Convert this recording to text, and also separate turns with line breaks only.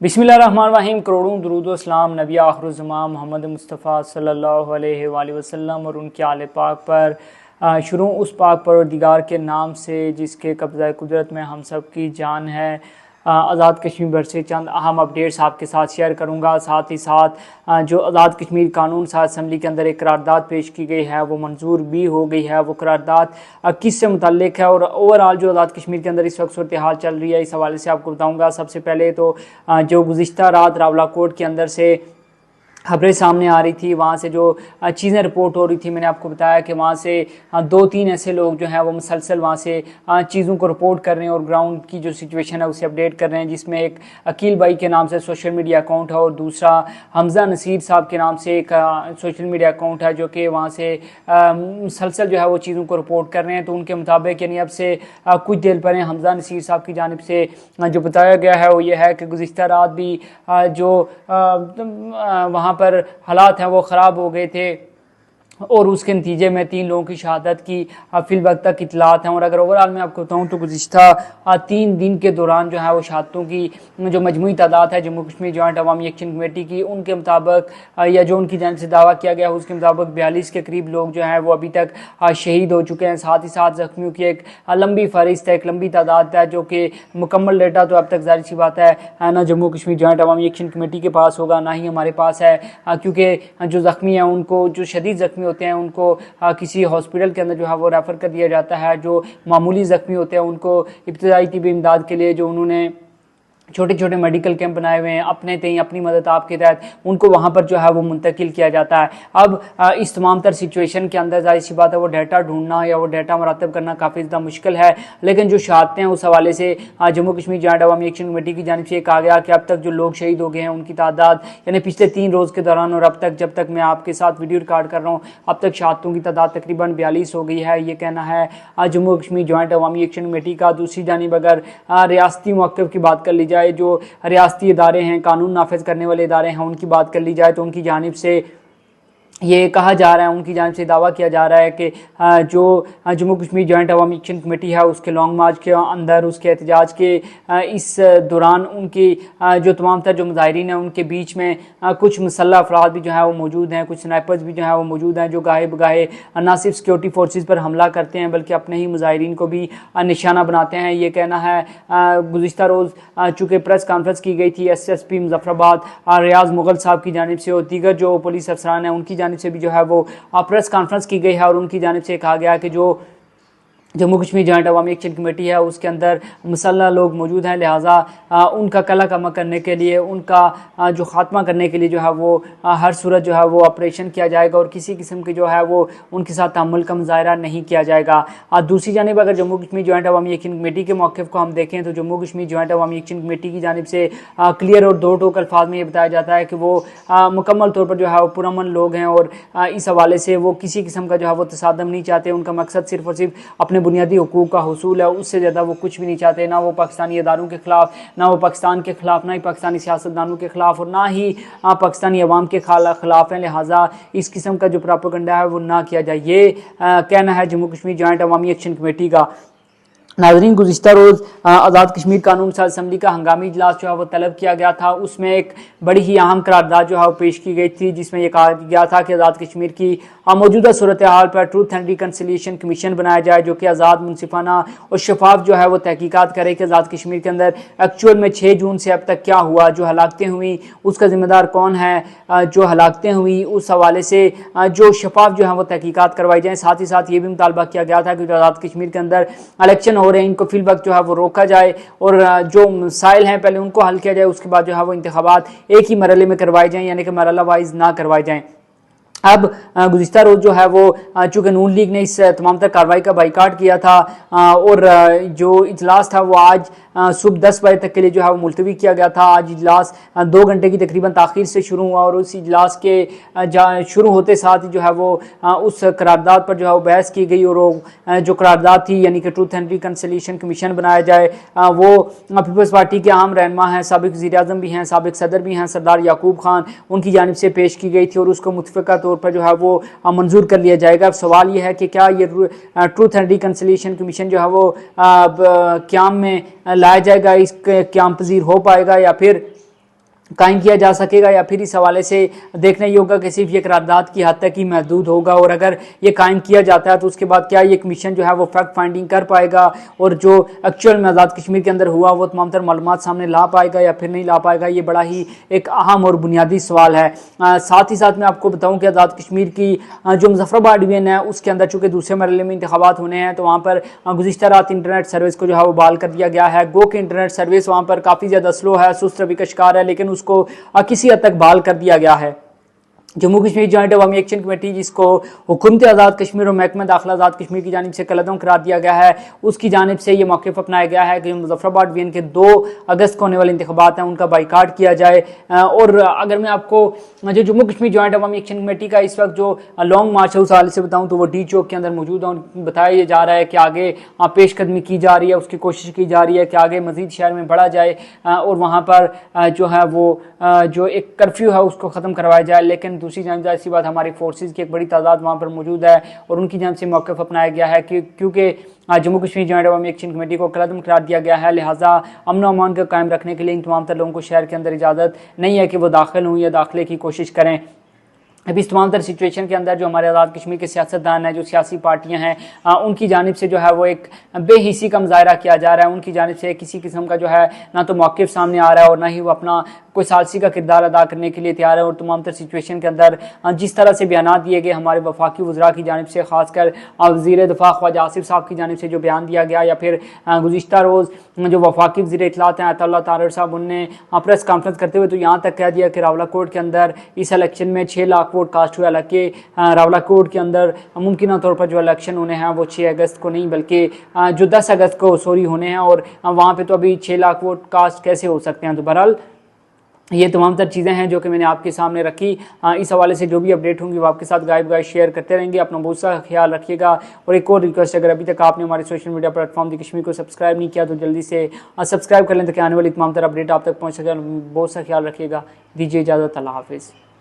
बिस्मिल्लाहिर्रहमानिर्रहीम। करोड़ों दुरूद व सलाम नबी आखिरुज़्ज़मान मोहम्मद मुस्तफ़ा सल्लल्लाहु अलैहि वसल्लम और उनके आले पाक पर। शुरू उस पाक परवरदिगार के नाम से जिसके कब्ज़ा कुदरत में हम सब की जान है। आज़ाद कश्मीर भर से चंद अहम अपडेट्स आपके साथ शेयर करूंगा। साथ ही साथ जो आज़ाद कश्मीर कानून साज असम्बली के अंदर एक करारदाद पेश की गई है वो मंजूर भी हो गई है। वो करारदाद किस से मुतल्लिक है और ओवरऑल जो आज़ाद कश्मीर के अंदर इस वक्त सूरत हाल चल रही है, इस हवाले से आपको बताऊँगा। सबसे पहले तो जो गुज़िश्ता रात रावलाकोट के अंदर से खबरें सामने आ रही थी, वहाँ से जो चीज़ें रिपोर्ट हो रही थी, मैंने आपको बताया कि वहाँ से 2-3 ऐसे लोग जो हैं वो मुसलसल वहाँ से चीज़ों को रिपोर्ट कर रहे हैं और ग्राउंड की जो सिचुएशन है उसे अपडेट कर रहे हैं। जिसमें एक अकील भाई के नाम से सोशल मीडिया अकाउंट है और दूसरा हमज़ा नसीर साहब के नाम से एक सोशल मीडिया अकाउंट है जो कि वहाँ से मुसलसल जो है वो चीज़ों को रिपोर्ट कर रहे हैं। तो उनके मुताबिक यानी अब से कुछ देर पहले हमज़ा नसीर साहब की जानिब से जो बताया गया है वो ये है कि गुज़िश्ता रात भी जो वहाँ पर हालात हैं वो ख़राब हो गए थे और उसके नतीजे में 3 लोगों की शहादत की फिल वक्त तक इतलात हैं। और अगर ओवरऑल मैं आपको बताऊँ तो गुज़िश्ता 3 दिन के दौरान जो है वो शहादतों की जो मजमूई तादाद है जम्मू कश्मीर जॉइंट अवामी एक्शन कमेटी की, उनके मुताबिक या जो उनकी जानिब से दावा किया गया उसके मुताबिक 42 के करीब लोग जो हैं वो अभी तक शहीद हो चुके हैं। साथ ही साथ ज़ख्मियों की एक लंबी फहरिस्त है, एक लंबी तादाद है जो कि मुकम्मल डेटा तो अब तक ज़ाहिर सी बात है ना जम्मू कश्मीर जॉइंट अवामी एक्शन कमेटी के पास होगा ना ही हमारे पास है, क्योंकि जो ज़ख्मी हैं उनको, जो शदीद ज़ख्मी होते हैं उनको किसी हॉस्पिटल के अंदर जो है वो रेफ़र कर दिया जाता है। जो मामूली ज़ख्मी होते हैं उनको इब्तिदाई तिब्बी इमदाद के लिए जो उन्होंने छोटे छोटे मेडिकल कैंप बनाए हुए हैं अपने तय अपनी मदद आपके तहत, उनको वहाँ पर जो है वो मुंतकिल किया जाता है। अब इस तमाम तर सिचुएशन के अंदर ज़ाहिर सी बात है वो डाटा ढूंढना या वो डाटा मरतब करना काफ़ी ज़्यादा मुश्किल है। लेकिन जो शहादतें हैं उस हवाले से जम्मू कश्मीर जॉइंट अवामी एक्शन कमेटी की जानिब से कहा गया कि अब तक जो लोग शहीद हो गए हैं उनकी तादाद यानी पिछले 3 रोज़ के दौरान और अब तक जब तक मैं आपके साथ वीडियो रिकॉर्ड कर रहा हूँ अब तक शहादतों की तादाद तकरीबन 42 हो गई है। ये कहना है जम्मू कश्मीर जॉइंट अवामी एक्शन कमेटी का। दूसरी जानिब अगर रियासती मौक़िफ़ की बात कर ली जाए, जो रियासती इदारे हैं, कानून नाफिज करने वाले इदारे हैं, उनकी बात कर ली जाए तो उनकी जानिब से ये कहा जा रहा है, उनकी जानिब से दावा किया जा रहा है कि जो जम्मू कश्मीर जॉइंट अवामी एक्शन कमेटी है उसके लॉन्ग मार्च के अंदर, उसके एहतजाज के इस दौरान उनकी जो तमाम तर जो मुजाहिरीन हैं उनके बीच में कुछ मुसल्लह अफराद भी जो है वो मौजूद हैं, कुछ स्नाइपर्स भी जो है वो मौजूद हैं जो गाहे बगाहे ना सिर्फ सिक्योरिटी फोर्सेस पर हमला करते हैं बल्कि अपने ही मुजाहिरीन को भी निशाना बनाते हैं। ये कहना है गुज़िश्ता रोज़ चूँकि प्रेस कॉन्फ्रेंस की गई थी SSP मुजफ्फराबाद रियाज मुगल साहब की जानिब से और दीगर जो पुलिस अफसरान हैं उनकी जानिब से भी जो है वो प्रेस कॉन्फ्रेंस की गई है और उनकी जानिब से कहा गया कि जो जम्मू कश्मीर जॉइंट अवामी एक्शन कमेटी है उसके अंदर मुसल्लह लोग मौजूद हैं, लिहाजा उनका कला कमा करने के लिए, उनका जो ख़ात्मा करने के लिए जो है वो हर सूरत जो है वो ऑपरेशन किया जाएगा और किसी किस्म की जो है वो उनके साथ तहम्मुल का मुज़ाहरा नहीं किया जाएगा। दूसरी जानिब अगर जम्मू कश्मीर जॉइंट अवामी एक्शन कमेटी के मौक़िफ़ को हम देखें तो जम्मू कश्मीर जॉइंट अवामी एक्शन कमेटी की जानिब से क्लियर और दो टोक अल्फाज में ये बताया जाता है कि वो मुकम्मल तौर पर जो है वो पुरअमन लोग हैं और इस हवाले से वो किसी किस्म का जो है वो तसादम नहीं चाहते। उनका मकसद सिर्फ़ और सिर्फ अपने बुनियादी हुकूक का हुसूल है, उससे ज़्यादा वो कुछ भी नहीं चाहते। ना वो पाकिस्तानी इदारों के ख़िलाफ़, ना वो पाकिस्तान के ख़िलाफ़, ना ही पाकिस्तानी सियासतदानों के ख़िलाफ़ और ना ही पाकिस्तानी अवाम के ख़िलाफ़ हैं। लिहाजा इस किस्म का जो प्रोपेगेंडा है वो ना किया जाए, ये कहना है जम्मू कश्मीर जॉइंट अवामी एक्शन कमेटी का। नाज़रीन, गुज़िश्ता रोज़ आज़ाद कश्मीर कानून साज असम्बली का हंगामी इजलास जो है वो तलब किया गया था। उसमें एक बड़ी ही अहम करारदाद जो है वो पेश की गई थी जिसमें यह कहा गया था कि आज़ाद कश्मीर की मौजूदा सूरत हाल पर ट्रूथ एंड रिकन्सिलिएशन कमीशन बनाया जाए जो कि आज़ाद, मुनसिफाना और शफाफ जो है वो तहकीकात करे कि आज़ाद कश्मीर के अंदर एक्चुअल में 6 जून से अब तक क्या हुआ, जो हलाकतें हुई उसका ज़िम्मेदार कौन है, जो हलाकतें हुई उस हवाले से जो शफाफ जो है वो तहकीकात करवाई जाए। साथ ही साथ ये भी मुतालबा किया गया था कि जो आज़ाद कश्मीर के अंदर इलेक्शन हो रहे हैं इनको फिल वक्त जो है वो रोका जाए और जो मसाइल हैं पहले उनको हल किया जाए, उसके बाद जो है वो इंतखाबात एक ही मरहले में करवाए जाएँ यानी कि मरहला वाइज ना करवाए जाएँ। अब गुज़िश्ता रोज़ जो है वो चूँकि नून लीग ने इस तमाम तर कार्रवाई का बाइकाट किया था और जो इजलास था वो आज सुबह 10 बजे तक के लिए जो है वो मुलतवी किया गया था। आज इजलास 2 घंटे की तकरीबन ताख़ीर से शुरू हुआ और उस इजलास के शुरू होते साथ ही जो है वो उस करारदाद पर जो है वो बहस की गई और जो करारदाद थी यानी कि ट्रूथ एंड रिकन्सिलिएशन कमीशन बनाया जाए वो पीपल्स पार्टी के अहम रहनुमा हैं, साबिक़ वज़ीर-ए-आज़म भी हैं, साबिक़ सदर भी हैं सरदार याकूब खान, उनकी जानिब से पेश की गई थी और उसको मुतफ़िक़ा तौर पर जो है वो मंजूर कर लिया जाएगा। अब सवाल ये है कि क्या ये ट्रूथ एंड रिकन्सिलिएशन कमीशन जो है वो क़याम में लाया जाएगा, इस क़याम पज़ीर हो पाएगा या फिर कायम किया जा सकेगा, या फिर इस हवाले से देखना ये होगा कि सिर्फ ये करारदाद की हद तक ही महदूद होगा, और अगर ये कायम किया जाता है तो उसके बाद क्या ये कमीशन जो है वो फैक्ट फाइंडिंग कर पाएगा और जो एक्चुअल में आज़ाद कश्मीर के अंदर हुआ वो तमाम तर मालूमात सामने ला पाएगा या फिर नहीं ला पाएगा। ये बड़ा ही एक अहम और बुनियादी सवाल है। साथ ही साथ मैं आपको बताऊँ कि आज़ाद कश्मीर की जो मुजफ्फराबाद डिवीजन है उसके अंदर चूँकि दूसरे मरहले में इंतखाबात होने हैं, तो वहाँ पर गुज़िश्ता रात इंटरनेट सर्विस को जो है वो बहाल कर दिया गया है। गो के इंटरनेट सर्विस वहाँ पर काफ़ी ज़्यादा स्लो है, सुस्त रवि का शिकार है, लेकिन उसको किसी हद तक बहाल कर दिया गया है। जम्मू कश्मीर जॉइंट अवामी एक्शन कमेटी, जिसको हुकूमत आज़ाद कश्मीर और महकमा दाखिला आज़ाद कश्मीर की जानिब से कलअदम करार दिया गया है, उसकी जानिब से ये मौक़िफ़ अपनाया गया है कि मुजफ्फराबाद डिवीजन के 2 अगस्त को होने वाले इंतखाबात हैं उनका बाइकाट किया जाए। और अगर मैं आपको जो जम्मू कश्मीर जॉइंट अवामी एक्शन कमेटी का इस वक्त जो लॉन्ग मार्च है उस हाल से बताऊँ तो वो डी चौक के अंदर मौजूद है। बताया जा रहा है कि आगे पेशकदमी की जा रही है, उसकी कोशिश की जा रही है कि आगे मज़ीद शहर में बढ़ा जाए और वहाँ पर जो है वो जो एक कर्फ्यू है उसको ख़त्म करवाया जाए। लेकिन दूसरी जानब ऐसी बात हमारी फोर्सेस की एक बड़ी तादाद वहाँ पर मौजूद है और उनकी जानब से मौक़िफ़ अपनाया गया है कि क्योंकि जम्मू कश्मीर जॉइंट अवामी एक्शन कमेटी को कलअदम करार दिया गया है, लिहाजा अमन व अमान को कायम रखने के लिए इन तमाम तर लोगों को शहर के अंदर इजाज़त नहीं है कि वो दाखिल हों या दाखिले की कोशिश करें। अभी इस तमाम तर सिचुएशन के अंदर जो हमारे आज़ाद कश्मीर के सियासतदान हैं, जो सियासी पार्टियां हैं, उनकी जानिब से जो है वो एक बेहिसी का मुजाहरा किया जा रहा है। उनकी जानिब से किसी किस्म का जो है ना तो मौक़िफ़ सामने आ रहा है और ना ही वो अपना कोई सालसी का किरदार अदा करने के लिए तैयार है। और तमाम तर सिचुएशन के अंदर जिस तरह से बयान दिए गए हमारे वफाकी वज़रा की जानिब से, ख़ासकर वज़ीर दिफ़ा ख्वाजा आसिफ साहब की जानिब से जो बयान दिया गया, या फिर गुज़िश्ता रोज़ जो वफाकी वज़ीर इत्तलात हैं अताउल्लाह तारड़ साहब, उनने प्रेस कॉन्फ्रेंस करते हुए तो यहाँ तक कह दिया कि रावलाकोट के अंदर इस इलेक्शन में 6 लाख वोट कास्ट हुए। हालांकि रावलाकोट के अंदर मुमकिन तौर पर जो इलेक्शन होने हैं वो 6 अगस्त को नहीं बल्कि जो 10 अगस्त को होने हैं, और वहाँ पर तो अभी 6 लाख वोट कास्ट कैसे हो सकते हैं। तो बहरहाल ये तमाम तर चीज़ें हैं जो कि मैंने आपके सामने रखी। इस हवाले से जो भी अपडेट होंगी वो आपके साथ गायब शेयर करते रहेंगे। अपना बहुत सा ख्याल रखिएगा। और एक और रिक्वेस्ट, अगर अभी तक आपने हमारे सोशल मीडिया प्लेटफॉर्म दी कश्मीर को सब्सक्राइब नहीं किया तो जल्दी से सब्सक्राइब कर लें ताकि आने वाली तमाम तर अपडेट आप तक पहुँच सके। बहुत सा ख्याल रखिएगा। दीजिए इजाज़त। अल्लाह हाफिज़।